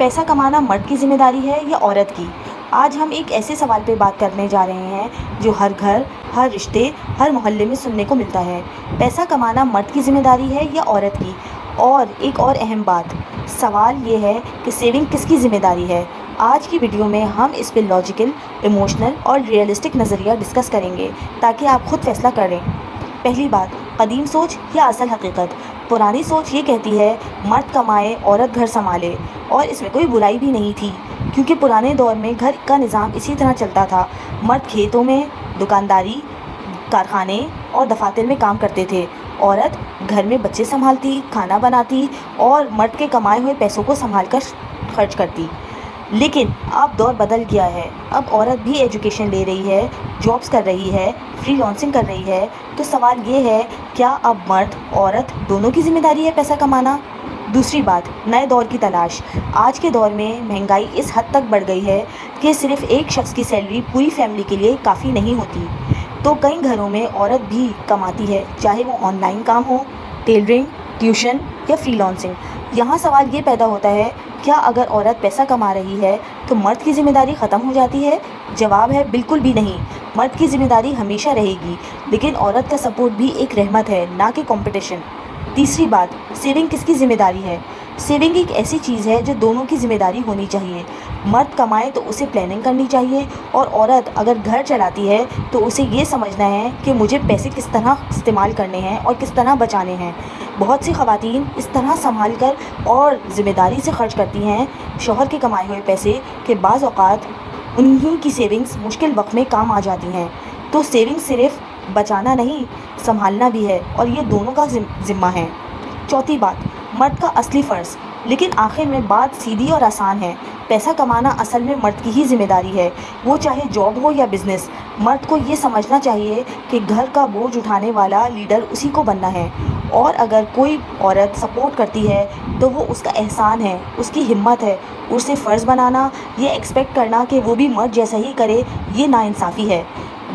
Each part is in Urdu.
پیسہ کمانا مرد کی ذمہ داری ہے یا عورت کی؟ آج ہم ایک ایسے سوال پہ بات کرنے جا رہے ہیں جو ہر گھر، ہر رشتے، ہر محلے میں سننے کو ملتا ہے۔ پیسہ کمانا مرد کی ذمہ داری ہے یا عورت کی؟ اور ایک اور اہم بات، سوال یہ ہے کہ سیونگ کس کی ذمہ داری ہے؟ آج کی ویڈیو میں ہم اس پہ لاجیکل، ایموشنل اور ریئلسٹک نظریہ ڈسکس کریں گے تاکہ آپ خود فیصلہ کریں۔ پہلی بات، قدیم سوچ یا اصل حقیقت؟ پرانی سوچ یہ کہتی ہے مرد کمائے، عورت گھر سنبھالے، اور اس میں کوئی برائی بھی نہیں تھی کیونکہ پرانے دور میں گھر کا نظام اسی طرح چلتا تھا۔ مرد کھیتوں میں، دکانداری، کارخانے اور دفاتر میں کام کرتے تھے، عورت گھر میں بچے سنبھالتی، کھانا بناتی اور مرد کے کمائے ہوئے پیسوں کو سنبھال کر خرچ کرتی۔ لیکن اب دور بدل گیا ہے، اب عورت بھی ایجوکیشن لے رہی ہے، جابس کر رہی ہے، فری لانسنگ کر رہی ہے۔ تو سوال یہ ہے، کیا اب مرد عورت دونوں کی ذمہ داری ہے پیسہ کمانا؟ دوسری بات، نئے دور کی تلاش۔ آج کے دور میں مہنگائی اس حد تک بڑھ گئی ہے کہ صرف ایک شخص کی سیلری پوری فیملی کے لیے کافی نہیں ہوتی، تو کئی گھروں میں عورت بھی کماتی ہے، چاہے وہ آن لائن کام ہو، ٹیلرنگ، ٹیوشن یا فری لانسنگ۔ یہاں سوال یہ پیدا ہوتا ہے، کیا اگر عورت پیسہ کما رہی ہے تو مرد کی ذمہ داری ختم ہو جاتی ہے؟ جواب ہے بالکل بھی نہیں، مرد کی ذمہ داری ہمیشہ رہے گی، لیکن عورت کا سپورٹ بھی ایک رحمت ہے، نہ کہ کمپٹیشن۔ تیسری بات، سیونگ کس کی ذمہ داری ہے؟ سیونگ ایک ایسی چیز ہے جو دونوں کی ذمہ داری ہونی چاہیے۔ مرد کمائے تو اسے پلاننگ کرنی چاہیے، اور عورت اگر گھر چلاتی ہے تو اسے یہ سمجھنا ہے کہ مجھے پیسے کس طرح استعمال کرنے ہیں اور کس طرح بچانے ہیں۔ بہت سی خواتین اس طرح سنبھال کر اور ذمہ داری سے خرچ کرتی ہیں شوہر کے کمائے ہوئے پیسے کہ بعض اوقات انہی کی سیونگز مشکل وقت میں کام آ جاتی ہیں۔ تو سیونگ صرف بچانا نہیں، سنبھالنا بھی ہے، اور یہ دونوں کا ذمہ ہے۔ چوتھی بات، مرد کا اصلی فرض۔ لیکن آخر میں بات سیدھی اور آسان ہے، پیسہ کمانا اصل میں مرد کی ہی ذمہ داری ہے، وہ چاہے جاب ہو یا بزنس۔ مرد کو یہ سمجھنا چاہیے کہ گھر کا بوجھ اٹھانے والا لیڈر اسی کو بننا ہے، اور اگر کوئی عورت سپورٹ کرتی ہے تو وہ اس کا احسان ہے، اس کی ہمت ہے۔ اسے فرض بنانا، یہ ایکسپیکٹ کرنا کہ وہ بھی مرد جیسا ہی کرے، یہ ناانصافی ہے۔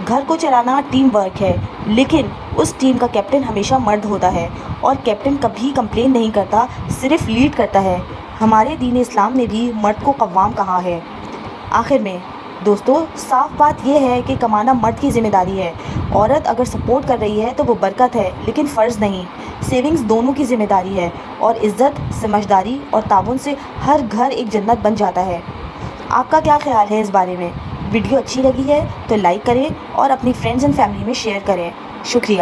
گھر کو چلانا ٹیم ورک ہے، لیکن اس ٹیم کا کیپٹن ہمیشہ مرد ہوتا ہے، اور کیپٹن کبھی کمپلین نہیں کرتا، صرف لیڈ کرتا ہے۔ ہمارے دین اسلام نے بھی مرد کو قوام کہا ہے۔ آخر میں دوستو، صاف بات یہ ہے کہ کمانا مرد کی ذمہ داری ہے۔ عورت اگر سپورٹ کر رہی ہے تو وہ برکت ہے، لیکن فرض نہیں۔ سیونگز دونوں کی ذمہ داری ہے، اور عزت، سمجھداری اور تعاون سے ہر گھر ایک جنت بن جاتا ہے۔ آپ کا کیا خیال ہے اس بارے میں؟ ویڈیو اچھی لگی ہے تو لائک کریں اور اپنی فرینڈز اینڈ فیملی میں شیئر کریں۔ شکریہ۔